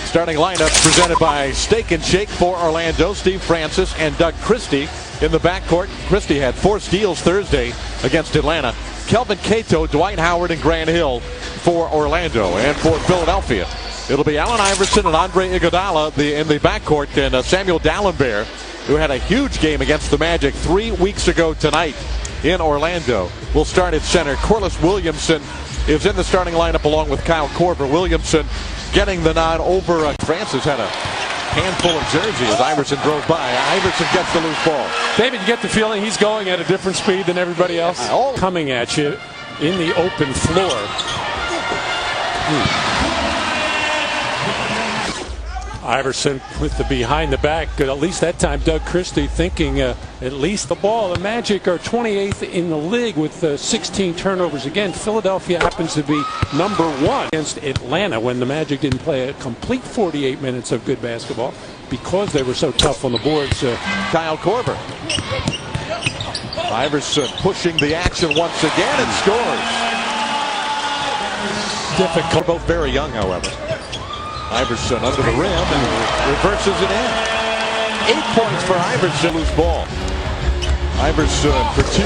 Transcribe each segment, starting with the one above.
Starting lineup presented by Steak and Shake for Orlando. Steve Francis and Doug Christie in the backcourt. Christie had 4 steals Thursday against Atlanta. Kelvin Cato, Dwight Howard, and Grant Hill for Orlando. And for Philadelphia, it'll be Allen Iverson and Andre Iguodala in the backcourt, and Samuel Dallenberg, who had a huge game against the Magic 3 weeks ago tonight in Orlando, will start at center. Corliss Williamson is in the starting lineup along with Kyle Korver. Williamson getting the nod over. Francis had a handful of jerseys as Iverson drove by. Iverson gets the loose ball. David, you get the feeling he's going at a different speed than everybody else? Coming at you in the open floor. Iverson with the behind the back. At least that time, Doug Christie thinking at least the ball. The Magic are 28th in the league with 16 turnovers. Again, Philadelphia happens to be number 1 against Atlanta when the Magic didn't play a complete 48 minutes of good basketball because they were so tough on the boards. Kyle Korver. Iverson pushing the action once again and scores. Difficult. Both very young, however. Iverson under the rim and reverses it in. 8 points for Iverson. Loose ball. Iverson for 2.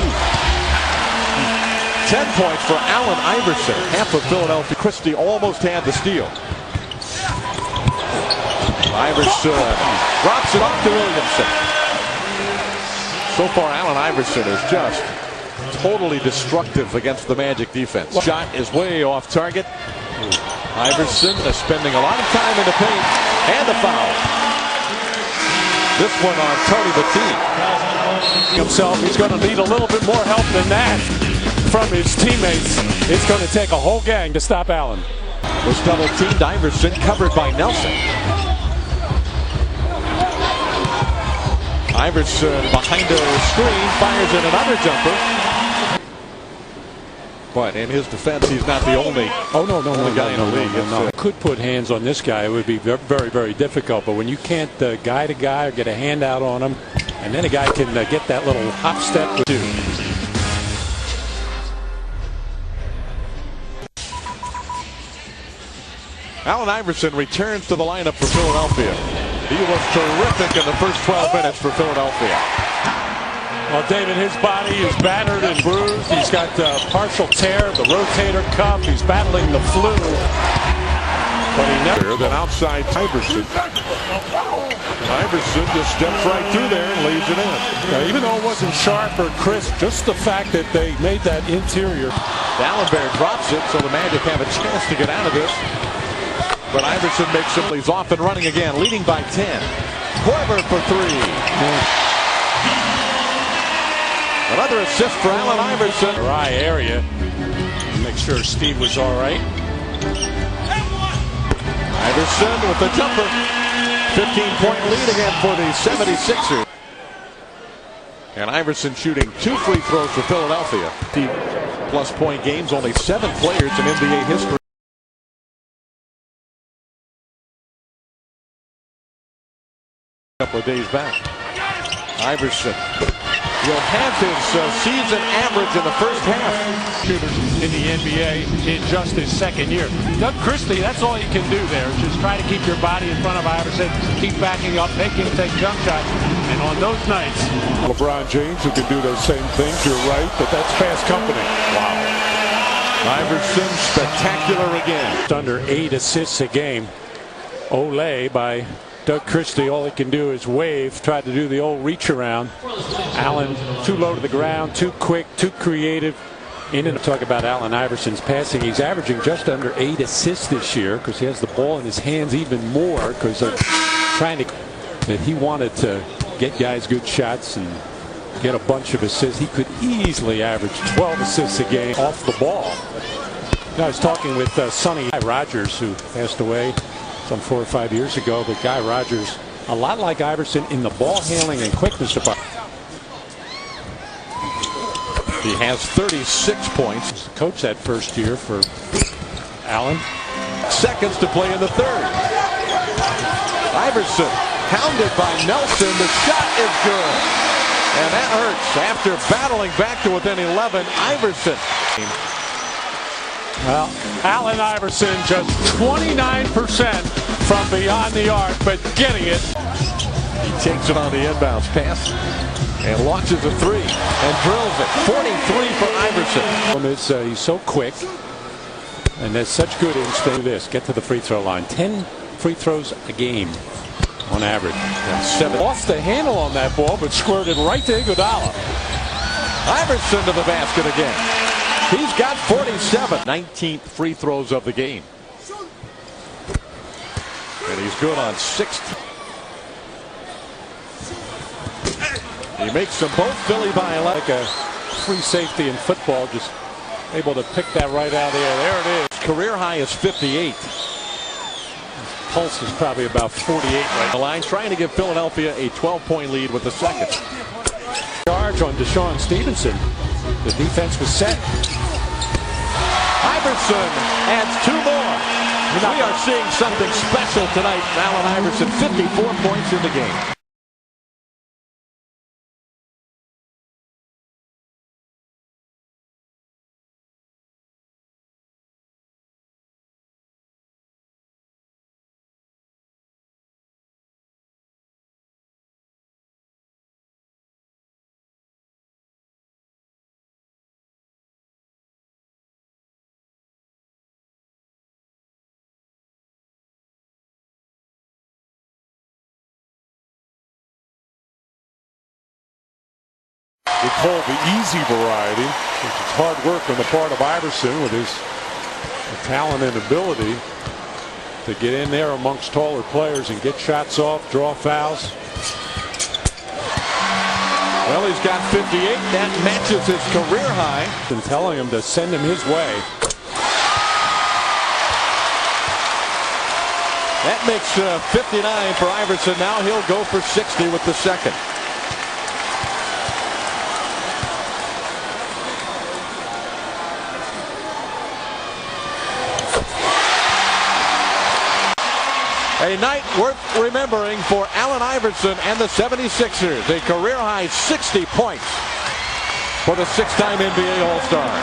10 points for Allen Iverson. Half of Philadelphia. Christie almost had the steal. Iverson drops it off to Williamson. So far, Allen Iverson is just totally destructive against the Magic defense. Shot is way off target. Iverson is spending a lot of time in the paint, and a foul. This one on Tony Batiste. Himself, he's going to need a little bit more help than that from his teammates. It's going to take a whole gang to stop Allen. Was double teamed. Iverson covered by Nelson. Iverson behind a screen fires in another jumper. But in his defense, he's not the only guy in the league. Could put hands on this guy. It would be very, very difficult. But when you can't guide a guy or get a hand out on him, and then a guy can get that little hop step with you. Allen Iverson returns to the lineup for Philadelphia. He was terrific in the first 12 minutes for Philadelphia. Well, David, his body is battered and bruised. He's got partial tear of the rotator cuff. He's battling the flu. But he never. Then outside Iverson. Iverson just steps right through there and leaves it in. Even though it wasn't sharp or crisp, just the fact that they made that interior. Dallenberg drops it, so the Magic have a chance to get out of this. But Iverson makes it. He's off and running again, leading by 10. Korver for 3. Another assist for Allen Iverson. Dry area. Make sure Steve was all right. Iverson with the jumper. 15-point lead again for the 76ers. And Iverson shooting 2 free throws for Philadelphia. 50+ point games, only 7 players in NBA history. A couple of days back. Iverson will have his season average in the first half. Shooters in the NBA in just his second year. Doug Christie, that's all you can do there. Just try to keep your body in front of Iverson, keep backing up, make him take jump shots. And on those nights, LeBron James, who can do those same things, you're right, but that's fast company. Wow. Iverson spectacular again. Under 8 assists a game. Ole by Doug Christie. All he can do is wave, try to do the old reach around. Allen too low to the ground, too quick, too creative. Talk about Allen Iverson's passing. He's averaging just under 8 assists this year because he has the ball in his hands even more because of trying to. That he wanted to get guys good shots and get a bunch of assists. He could easily average 12 assists a game off the ball. I was talking with Sonny Rogers, who passed away some 4 or 5 years ago, but Guy Rogers, a lot like Iverson in the ball handling and quickness department. He has 36 points. Coach that first year for Allen. Seconds to play in the third. Iverson pounded by Nelson. The shot is good. And that hurts. After battling back to within 11, Iverson. Well, Allen Iverson just 29% from beyond the arc, but getting it. He takes it on the inbounds pass and launches a three and drills it. 43 for Iverson. He's so quick, and there's such good instinct. This get to the free throw line. 10 free throws a game on average. And 7. Lost the handle on that ball, but squirted right to Iguodala. Iverson to the basket again. He's got 47. 19th free throws of the game. And he's good on 6th. He makes them both. Philly by 11. Like a free safety in football, just able to pick that right out of there. There it is. Career high is 58. Pulse is probably about 48 right The line trying to give Philadelphia a 12-point lead with the second. charge on Deshaun Stevenson. The defense was set. Iverson adds 2 more. We are seeing something special tonight. Allen Iverson, 54 points in the game. We call the easy variety, which is hard work on the part of Iverson with his talent and ability to get in there amongst taller players and get shots off, draw fouls. Well, he's got 58. That matches his career high. And telling him to send him his way. That makes 59 for Iverson. Now he'll go for 60 with the second. A night worth remembering for Allen Iverson and the 76ers. A career high 60 points for the 6-time NBA All-Star.